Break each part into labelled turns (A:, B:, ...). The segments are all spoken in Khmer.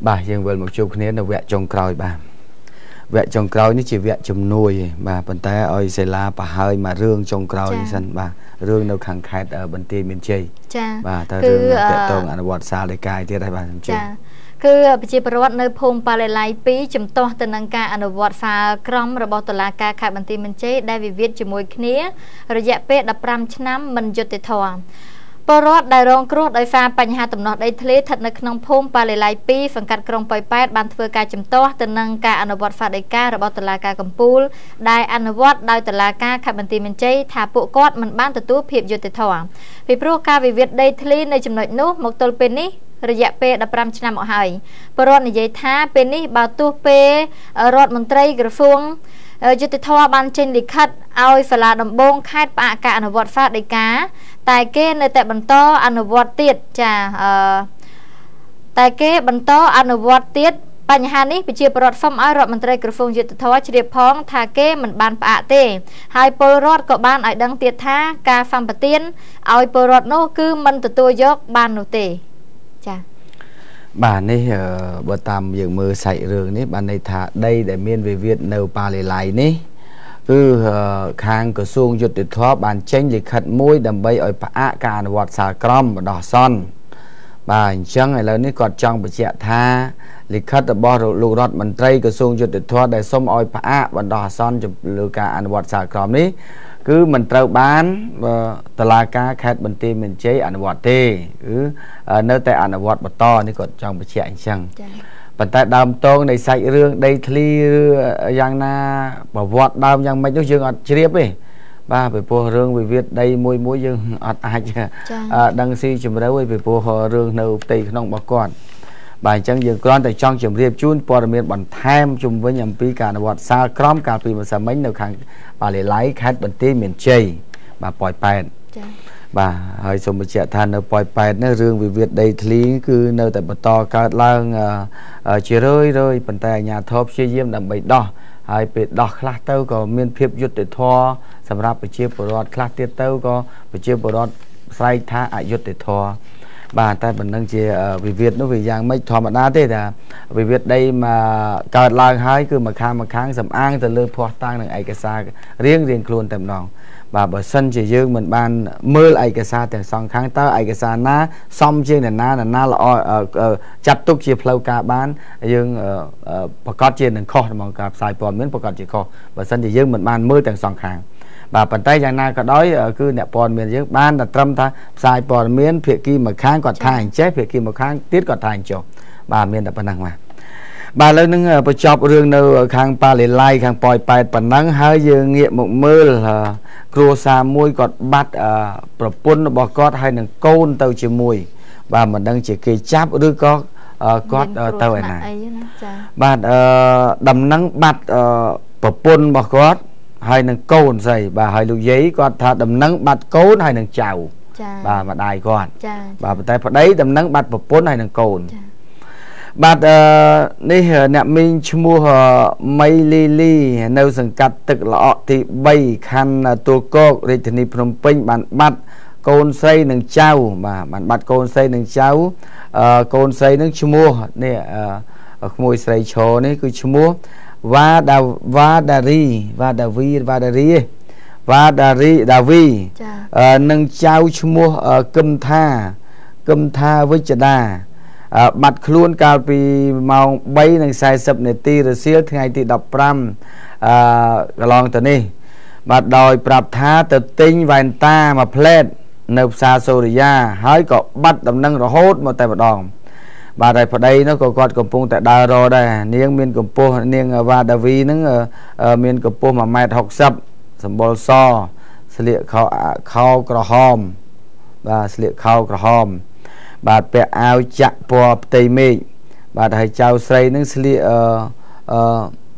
A: bà dương về một chút này là vẽ trong còi bà vẽ trong còi nó chỉ vẽ chùm nuôi bà bàn tay ơi sẽ là bà hơi mà rương trong còi sân bà rương đâu khẳng khát ở bên tây miền Tây bà ta rương tệ tông anh vọt xa để cài tiết đây bà chơi
B: คือปัจจุบันในพงปาเลไลปีจำตัวตนังการอนุวัตฟ้ากรมระบบตลาดการขายบันทีมันเจได้วิวิตจมวยนี้ระยะเป็ดดับรำชนะมันจุดติดทองปรอดได้รองครัวได้ฟ้าปัญหาตำนอดได้ทะเลถัดในขนมพงปาเลไลปีฝังกัดกรงปล่อยแปดบันเทือการจำตัวตนังการอนุวัตฟ้าได้การระบบตลาดการกัมพูลได้อนุวัตได้ตลาดการขายบันทีมันเจถ้าปุกอดมันบ้านตัวเพียบจุดติดทองพิพรุการวิวิตได้ทะเลในจำนวนนู้หมกตลเป็นนี้ระยะเปดับรำชนะหมอหายปรอดในใจท้าเป็นนี่บาตัวเปรอดมนตรีกระฟงจุดทว่าบันเชนลิคัดเอาฝรั่งดำบงคาดปะกาอนุวัตฟาดได้กาแต่เกในแต่บรรโตอนุวัตเตียดจ้าแต่เกบรรโตอนุวัตเตียดปัญหานี้ไปเชียร์ปรอดฟ้ำอ้อยรอดมนตรีกระฟงจุดทว่าเฉลี่ยพ้องทาเกมันบานปะเตหายปรอดก็บานไอดังเตียดท่ากาฟังปะเตียนเอาปรอดโนคือมันตัวยกบานโนเต
A: bà này bữa tầm dựng mưa sậy rừng này bạn này thả đây để miền về Việt nấu pa lề lại này cứ khang cửa xuông chuột tuyệt thoát bàn tranh lịch khật môi đầm bay ở pa càn vọt xà crom đỏ son bà chẳng này lớn này còn trong bị chẹt tha lịch khật ở bò lù đọt mình tây cửa xuông chuột tuyệt thoát để xôm oi pa và đỏ son chụp lù càn vọt xà crom này cứ mình trâu bán tờ la cá khát bên tim mình chế ăn vọt tê cứ nơi tại ăn vọt bật toนี่còn trong bị chạy chăng bàn tay đam tôn này sạch rương đây thli giang na bảo vọt đam giang mấy chỗ dương ọt chiếp ấy ba về po rương về Việt đây môi môi dương ọt ai đăng si chùm đấu về po rương nâu tây nông bà con bài chẳng dừng con tại trong chùm riêng chun po miền bản tham chùm với nhầm pi cả vọt xa crom cả pi mà sao mấy nấu khang bà lại lấy khách bên tây miền Tây bà pòi pẹt bà hơi xong một chuyện than ở pòi pẹt nó riêng về Việt đây thlý cứ nơi tại bờ to cả lang chỉ rơi rơi bàn tay nhà thop chia diêm làm bậy đỏ hai bệt đỏ khá tao có miền phiệp dứt để thoa sắm rápไป chia bờ rót khá tiết tao cóไป chia bờ rót say tha ai dứt để thoa bà ta vẫn đang chia về Việt nó về giang mấy thoa mà đá thế là về Việt đây mà cả lang hai cứ mà khang sầm an từ lơ phò tăng được ai cái xa riêng luôn tầm nòng bà bờ sân chỉ dương mình ban mưa ai cái xa từ song kháng tới ai cái xa ná xong trên là na là chặt túc chia phâu cả bán dương bờ cọt trên đừng kho mà cả xài bò miếng bờ cọt chỉ kho bờ sân chỉ dương mình ban mưa từ song kháng bà bàn tay giang na có đói cứ nẹp bò miếng dương ban là trâm ta xài bò miếng phía kia mà kháng còn thành chết phía kia mà kháng tiết còn thành chỗ bà miếng đã ban năng mà bà lên nâng bà chọc rương nâu khang pa lề lai khang pòi bẹt bà nắng hơi giờ nghiệm một mơ là cua xa môi còn bắt bà pun bà cót hay nâng côn tàu chỉ mùi bà mình đang chỉ kê cháp đứa có cót tàu này bà đầm nắng bắt bà pun bà cót hay nâng côn dày bà hay lục giấy còn thà đầm nắng bắt côn hay nâng chào bà mà đài con bà tay vào đấy đầm nắng bắt bà pun hay nâng côn bạn này nè mình mua mấy li nấu sừng cắt tức lọ thì bay khăn tua cô để thì ni Phnom Penh bạn bắt côn xây nâng cháo mà bạn bắt côn xây nâng cháo côn xây nâng mua nè môi xây chó này cứ mua Davi nâng cháo mua cơm tha với chả đà bắt luôn cao vì màu bay nâng sai sập này ti rồi xíu ngày thì đọc pram lòng từ này bắt đòi prap tha từ tinh vài ta mà plate nộp xa Soria hãy có bắt đầm nâng rồi hốt một tay một đòn bà đây vào đây nó có con cầm tại đà rồi đây niên miền cầm po niên và Davi nó miền cầm po mà mai học sập sầm bol so sliệ khao cỏ hòm và sliệ khao cỏ hòm bà bè áo chặt po tây mê bà thầy chào xây những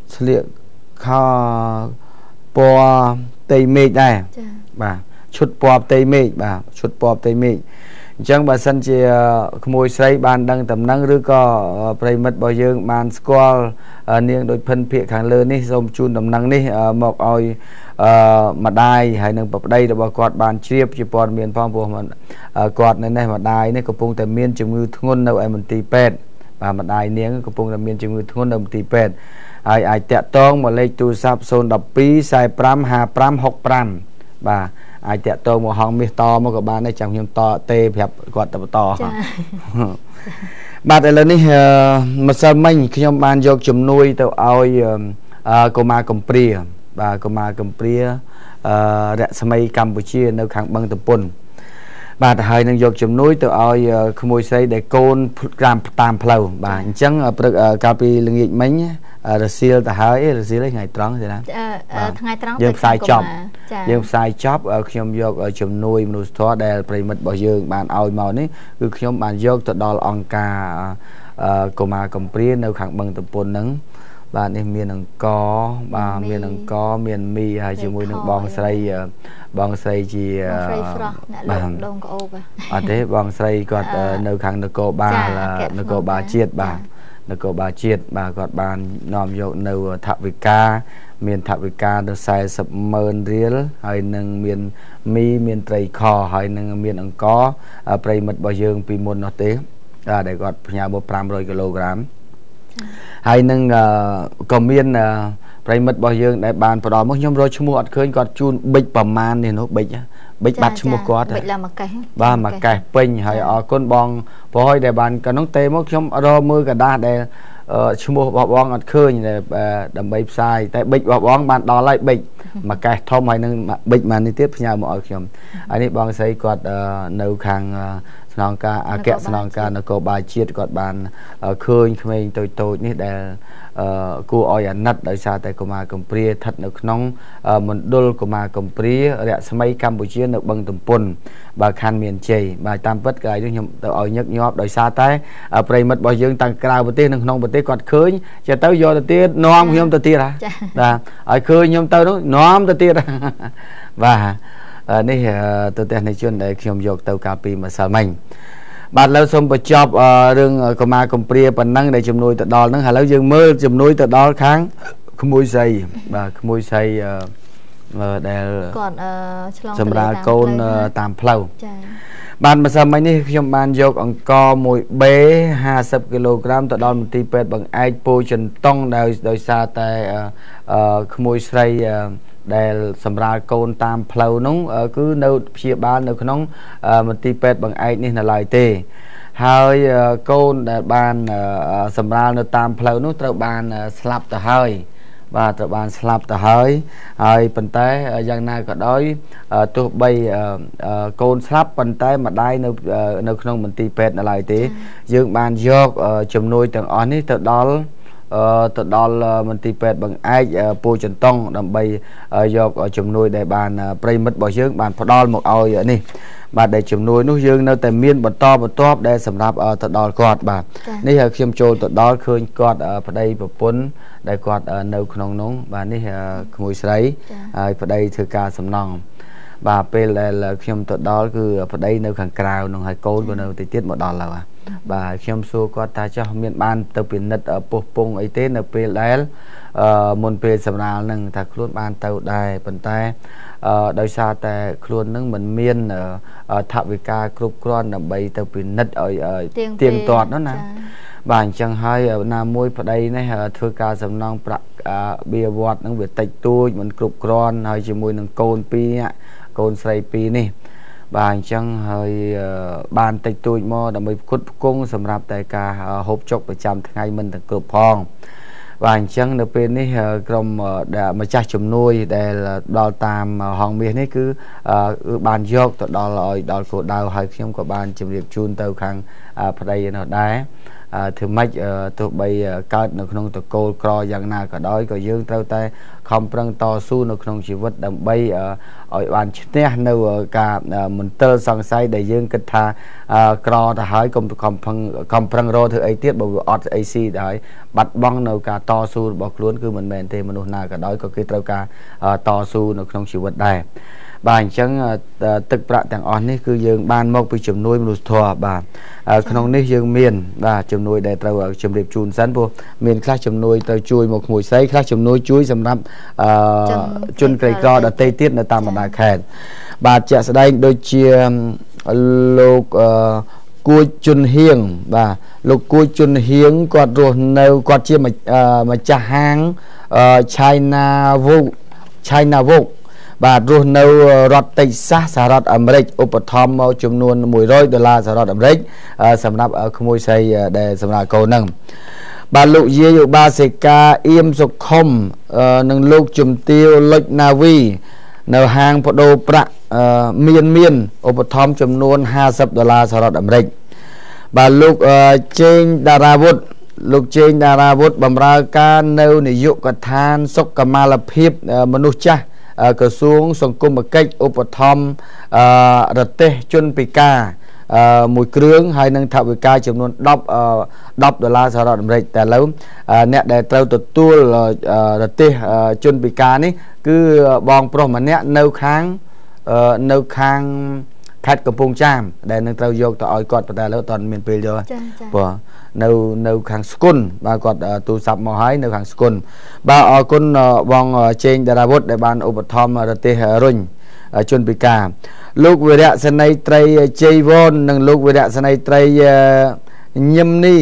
A: sliệ kho po tây mê đây bà chút po tây mê bà chút po tây mê chẳng bà sân chỉ môi xây bàn đăng tầm năng rư có prey mất bao dương bàn squall niên đôi phân phía kháng lớn ní xong chun tầm năng ní một oi mà đai hay nâng bập đây là bà quạt bàn chiếp chỉ bọn miền phong bộ mà quạt này này mà đai này có phong tại miền chừng ngư ngôn đâu em mình tì pet បាទម្ដាយនាងកំពុងតែមានជំងឺធ្ងន់នៅមន្ទីរពេទ្យហើយអាចតាក់ទងមកលេខទូរស័ព្ទ012 45 55 65បាទអាចតាក់ទងមកហងមាសតមកក៏បានដែរចាំខ្ញុំតទេប្រាប់គាត់ទៅបន្តចាបាទឥឡូវនេះម្សិលមិញខ្ញុំបានយកជំនួយទៅឲ្យកុមារកំព្រាបាទកុមារកំព្រារស្មីកម្ពុជានៅខាងបឹងទំពុនបាទហើយនឹងយកជំនួយទៅឲ្យក្មួយស្រីដែលកូនតាមផ្លូវបាទអញ្ចឹងព្រឹកកាលពីល្ងាចមិញរសៀលទៅហើយរសៀលថ្ងៃត្រង់ទេណា
B: ថ្ងៃត្រង់
A: យើងផ្សាយចប់យើងផ្សាយចប់ខ្ញុំយកជំនួយមនុស្សធម៌ដែលប្រិមិត្តរបស់យើងបានឲ្យមកនេះគឺខ្ញុំបានយកទៅដល់អង្គការកុមារកំព្រានៅខាងបឹងទំពុនហ្នឹងបាទនេះមានអង្គបាទមានអង្គមានមីហើយជាមួយនឹងបងស្រីជា
B: បាទដងក្អូប
A: អត់ទេបងស្រីគាត់នៅខាងនគរបាលជាតិបាទនគរបាលជាតិបាទគាត់បាននាំយកនៅថវិកាមានថវិកាទៅ40,000 រៀលហើយនឹងមានមីមានត្រីខហើយនឹងមានអង្គប្រិមិត្តរបស់យើងពីមុននោះទេដែលគាត់ផ្ញើមក500 គីឡូក្រាមហើយនឹងក៏មានប្រិមិត្តរបស់យើងដែលបានផ្ដល់មកខ្ញុំរកឈ្មោះអត់ឃើញគាត់ជូនប៊ិចប្រមាណនេះនោះប៊ិចបាត់ឈ្មោះគាត់
B: ប៊ិចឡើងមកកេះ
A: បាទមកកេះពេញហើយអរគុណបងប្រហយដែលបានកណ្ដុងទេមកខ្ញុំរកមើលกระดาษដែលឈ្មោះរបស់បងអត់ឃើញដើម្បីផ្សាយតែប៊ិចរបស់បងបានដល់ហើយប៊ិចមកកេះធំហើយនឹងប៊ិចមកនេះទៀតផ្ញើមកឲ្យខ្ញុំហើយនេះបងស្រីគាត់នៅខាងស្នងការអគ្គស្នងការនគរបាលជាតិគាត់បានឃើញក្មេងតូចនេះដែលគួរឲ្យអាណិតដោយសារតែកុមារកំព្រាស្ថិតនៅក្នុងមណ្ឌលកុមារកំព្រារស្មីកម្ពុជានៅបឹងទំពុនបាទខណ្ឌមានជ័យបាទតាមពិតកន្លែងនេះខ្ញុំទៅឲ្យញឹកញាប់ដោយសារតែប្រិមិត្តរបស់យើងតាំងក្រៅប្រទេសនិងក្នុងប្រទេសគាត់ឃើញចេះទៅយកទៅទៀតនាំខ្ញុំទៅទៀតបាទឲ្យឃើញខ្ញុំទៅនោះនាំទៅទៀតបាទនេះទស្សនិកជនដែលខ្ញុំយកទៅកាលពីម្សិលមិញបាទឥឡូវសូមបញ្ចប់រឿងកុមារកំព្រាប៉ុណ្ណឹងដែលជំនួយទៅដល់ហ្នឹងឥឡូវយើងមើលជំនួយទៅដល់ខាងក្មួយស្រីបាទក្មួយស្រីដែល
B: គាត់ឆ្លង
A: សម្រាប់កូនតាមផ្លូវចា៎បាទម្សិលមិញនេះខ្ញុំបានយកអង្ករមួយបេ50 គីឡូក្រាមទៅដល់មន្ទីរពេទ្យបង្អែកពោធិ៍ចិនតុងដោយសារតែក្មួយស្រីដែលសម្រាប់កូនតាមផ្លូវនោះគឺនៅព្យាបាលនៅក្នុងមន្ទីរពេទ្យបង្អែកនេះនៅឡើយទេហើយកូនដែលបានសម្រាប់នៅតាមផ្លូវនោះត្រូវបានស្លាប់ទៅហើយបាទត្រូវបានស្លាប់ទៅហើយប៉ុន្តែយ៉ាងណាក៏ដោយទោះបីកូនស្លាប់ប៉ុន្តែម្ដាយនៅក្នុងមន្ទីរពេទ្យនៅឡើយទេយើងបានយកជំនួយទាំងអស់នេះទៅដល់មន្ទីរពេទ្យបង្អែកពោធិ៍ចិនតុងដើម្បីយកជំនួយដែលបានប្រិមិត្តរបស់យើងបានផ្ដល់មកឲ្យនេះបាទដែលជំនួយនោះយើងនៅតែមានបន្តបន្ទាប់ដែលសម្រាប់ទៅដល់គាត់បាទនេះខ្ញុំចូលទៅដល់ឃើញគាត់ប្តីប្រពន្ធដែលគាត់នៅក្នុងនោះបាទនេះក្មួយស្រីហើយប្តីធ្វើការសំណង់បាទពេលដែលខ្ញុំទៅដល់គឺប្តីនៅខាងក្រៅនោះហើយកូនក៏នៅតិចទៀតមកដល់ហើយបាទខ្ញុំសួរគាត់ថាចុះមានបានទៅពិនិត្យពុះពងអីទេនៅពេលដែលមុនពេលសម្រាលនឹងថាខ្លួនបានទៅដែរប៉ុន្តែដោយសារតែខ្លួននឹងមិនមានថវិកាគ្រប់គ្រាន់ដើម្បីទៅពិនិត្យឲ្យទៀងទាត់នោះណាបាទអញ្ចឹងហើយណាមួយប្តីនេះធ្វើការសំណងប្រាក់បៀវត្តនឹងវាតិចតួចមិនគ្រប់គ្រាន់ហើយជាមួយនឹងកូន2កូនស្រី2នេះបាទអញ្ចឹងហើយបានតិចតួចមកដើម្បីផ្គត់ផ្គង់សម្រាប់តែការហូបចុកប្រចាំថ្ងៃមិនទាំងគ្រប់ផងបាទអញ្ចឹងនៅពេលនេះក្រុមម្ចាស់ជំនួយដែលដល់តាមហងមាសនេះគឺបានយកទៅដល់គោលដៅហើយខ្ញុំក៏បានជម្រាបជូនទៅខាងប្តីនោះដែរធ្វើម៉េចទោះបីកើតនៅក្នុងតកូលក្រយ៉ាងណាក៏ដោយក៏យើងត្រូវតែខំប្រឹងតស៊ូនៅក្នុងជីវិតដើម្បីឲ្យបានឈ្នះនៅការមន្ទិលសង្ស័យដែលយើងគិតថាក្រទៅហើយកុំខំប្រឹងរកធ្វើអីទៀតបើវាអត់អីស៊ីទៅហើយបាត់បង់នៅការតស៊ូរបស់ខ្លួនគឺមិនមែនទេមនុស្សណាក៏ដោយក៏គេត្រូវការតស៊ូនៅក្នុងជីវិតដែរបាទអញ្ចឹងទឹកប្រាក់ទាំងអស់នេះគឺយើងបានមកពីជំនួយមនុស្សធម៌បាទក្នុងនេះយើងមានបាទជំនួយដែលត្រូវជម្រាបជូនសិនព្រោះមានខ្លះជំនួយទៅជួយមកក្មួយស្រីខ្លះជំនួយជួយសម្រាប់ជនក្រីក្រដទៃទៀតនៅតាមបណ្ដាខេត្តបាទជាក់ស្ដែងដូចជាលោក គួយជុនហៀងបាទលោកគួយជុនហៀងគាត់រស់នៅគាត់ជាម្ចាស់ហាងChina Vogue បាទរស់នៅរដ្ឋតិចសាសសហរដ្ឋអាមេរិកឧបត្ថម្ភមកចំនួន$100សហរដ្ឋអាមេរិកសម្រាប់ក្មួយស្រីដែលសម្រាប់កូនហ្នឹងបាទលោកយាយឧបាសិកាអៀមសុខុមនិងលោកជំទាវលុចណាវីនៅហាងបដូរប្រាក់មានឧបត្ថម្ភចំនួន$50សហរដ្ឋអាមេរិកបាទលោកជេងតារាវុធលោកជេងតារាវុធបម្រើការនៅនាយកដ្ឋានសុខុមាលភាពមនុស្សចាស់ក្រសួងសង្គមគិច្ចឧបត្ថម្ភរទេសជនពិការមួយគ្រឿងហើយនឹងថវិកាចំនួន$10សហរដ្ឋអាមេរិកតែឥឡូវអ្នកដែលត្រូវទទួលរទេសជនពិការនេះគឺបងប្រុសម្នាក់នៅខាងខេត្តកំពង់ចាមដែលនឹងត្រូវយកទៅឲ្យគាត់ប៉ុន្តែឥឡូវអត់មានពេលយកព្រោះនៅខាងស្គុនបាទគាត់ទូរស័ព្ទមកហើយនៅខាងស្គុនបាទអរគុណបងជេងតារាវុធដែលបានឧបត្ថម្ភរទេសរុញជនពិការលោកវីរៈសេនីត្រីជ័យវ៉ននិងលោកវីរៈសេនីត្រីញឹមនេះ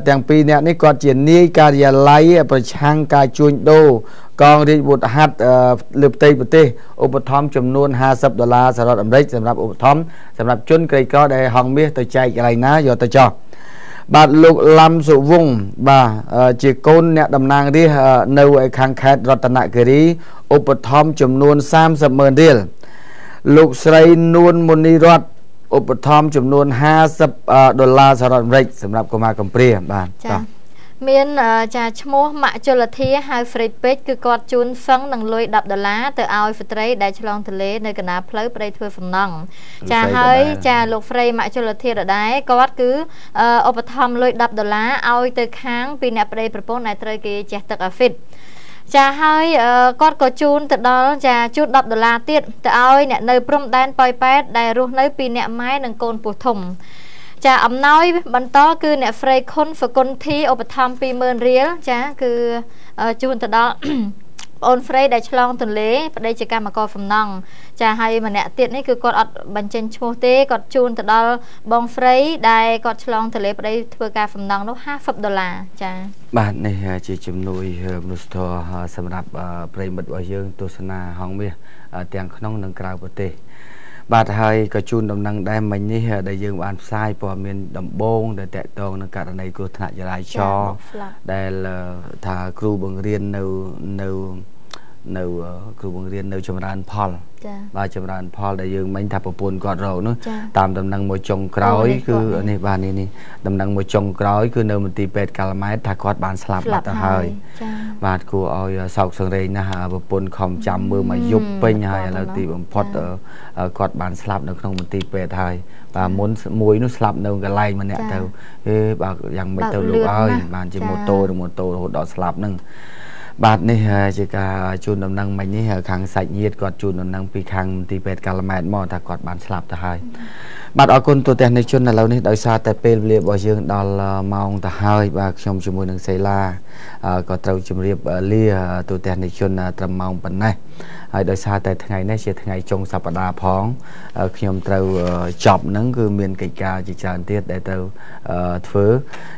A: ទាំងពីរនាក់នេះគាត់ជានាយការិយាល័យប្រឆាំងការជួញដូរកងរាជវុធហត្ថលើផ្ទៃប្រទេសឧបត្ថម្ភចំនួន$50សហរដ្ឋអាមេរិកសម្រាប់ឧបត្ថម្ភសម្រាប់ជនក្រីក្រដែលហងមាសទៅចែកកន្លែងណាយកទៅចោះបាទលោកឡាំសុវង្សបាទជាកូនអ្នកតំណាងរាស្ត្រនៅខាងខេត្តរតនគិរីឧបត្ថម្ភចំនួន$30,000លោកស្រីនួនមុនីរតឧបត្ថម្ភចំនួន$50សហរដ្ឋអាមេរិកសម្រាប់កុមារកំព្រាបាទចា៎
B: មានចាឈ្មោះម៉ាក់ជលធាហៅហ្វ្រេតពេជ្រគឺគាត់ជូនសឹងនឹងលុយ$10ទៅឲ្យស្ត្រីដែលឆ្លងទន្លេនៅកណ្ដាលផ្លូវប្តីធ្វើសំណង់ចាហើយចាលោកហ្វ្រេម៉ាក់ជលធាដដែលគាត់គឺឧបត្ថម្ភលុយ$10ឲ្យទៅខាងពីអ្នកប្តីប្រពន្ធដែលត្រូវគេជះទឹកអាហ្វីតចាហើយគាត់ក៏ជូនទៅដល់ចាជូន$10ទៀតទៅឲ្យអ្នកនៅព្រំដែនប៉ោយប៉ែតដែលរស់នៅពីអ្នកម៉ែនិងកូនពោះធំចាអំណោយបន្តគឺអ្នកហ្វ្រេខុនហ្វគុនធីឧបត្ថម្ភ$20,000រៀលចាគឺជូនទៅដល់អូនហ្វ្រេដែលឆ្លងទន្លេប្តីជាកម្មករសំណង់ចាហើយម្នាក់ទៀតនេះគឺគាត់អត់បញ្ចេញឈ្មោះទេគាត់ជូនទៅដល់បងហ្វ្រេដែលគាត់ឆ្លងទន្លេប្តីធ្វើការសំណង់នោះ$50ចា
A: បាទនេះជាជំនួយមនុស្សធម៌សម្រាប់ប្រិមិត្តរបស់យើងទស្សនាហងមាសទាំងក្នុងនិងក្រៅប្រទេសបាទហើយក៏ជូនដំណឹងដែរមិញនេះដែលយើងបានផ្សាយព័ត៌មានដំបូងដែលតកតងនឹងករណីគ្រោះថ្នាក់ចរាចរណ៍ដែលថាគ្រូបង្រៀននៅគ្រូបង្រៀននៅចម្រើនផលបាទចម្រើនផលដែលយើងមិញថាប្រពន្ធគាត់រកនោះតាមដំណឹងមួយចុងក្រោយគឺនេះបាទនេះដំណឹងមួយចុងក្រោយគឺនៅមន្ទីរពេទ្យកាល់ម៉ែតថាគាត់បានស្លាប់បាត់ទៅហើយបាទគួរឲ្យសោកសង្រេងណាស់ប្រពន្ធខំចាំមើលមកយប់ពេញហើយឥឡូវទីបំផុតគាត់បានស្លាប់នៅក្នុងមន្ទីរពេទ្យហើយបាទមុនមួយនោះស្លាប់នៅកន្លែងម្នាក់ទៅបាទយ៉ាងមិនទៅលោកហើយបានជាម៉ូតូរហូតដល់ស្លាប់ហ្នឹងបាទនេះជាការជូនដំណឹងមិញនេះខាងសាច់ញាតិគាត់ជូនដំណឹងពីខាងមន្ទីរពេទ្យកាល់ម៉ែតមកថាគាត់បានស្លាប់ទៅហើយបាទអរគុណទូទាំងអ្នកជនឥឡូវនេះដោយសារតែពេលវេលារបស់យើងដល់ម៉ោងទៅហើយបាទខ្ញុំជាមួយនឹងសេឡាក៏ត្រូវជម្រាបលាទូទាំងអ្នកជនត្រឹមម៉ោងប៉ុណ្ណេះហើយដោយសារតែថ្ងៃនេះជាថ្ងៃចុងសប្តាហ៍ផងខ្ញុំត្រូវចប់ហ្នឹងគឺមានកិច្ចការជាច្រើនទៀតដែលត្រូវធ្វើ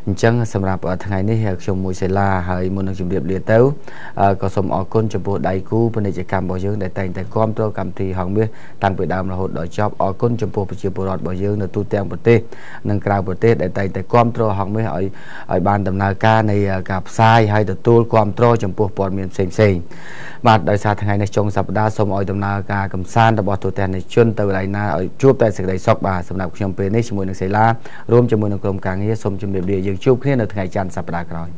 A: អញ្ចឹងសម្រាប់ថ្ងៃនេះខ្ញុំមួយសេឡាហើយមុននឹងជម្រាបលាទៅក៏សូមអរគុណចំពោះដៃគូពាណិជ្ជកម្មរបស់យើងដែលតែងតែគាំទ្រកម្មវិធីហងមាសតាំងពីដើមរហូតដល់ចប់អរគុណចំពោះប្រជាពលរដ្ឋរបស់យើងនៅទូទាំងប្រទេសនិងក្រៅប្រទេសដែលតែងតែគាំទ្រហងមាសឲ្យបានដំណើរការនៃការផ្សាយហើយទទួលគាំទ្រចំពោះព័ត៌មានផ្សេងបាទដោយសារថ្ងៃនេះចុងសប្តាហ៍សូមឲ្យដំណើរការកំសាន្តរបស់ទូទាំងអ្នកជនទៅកន្លែងណាឲ្យជួបតែសេចក្តីសុខបាទសម្រាប់ខ្ញុំពេលនេះជាមួយនឹងសេឡារួមជាមួយនឹងក្រុមការងារសូមជម្រាបលាយើងជួបគ្នានៅថ្ងៃច័ន្ទសប្តាហ៍ក្រោយ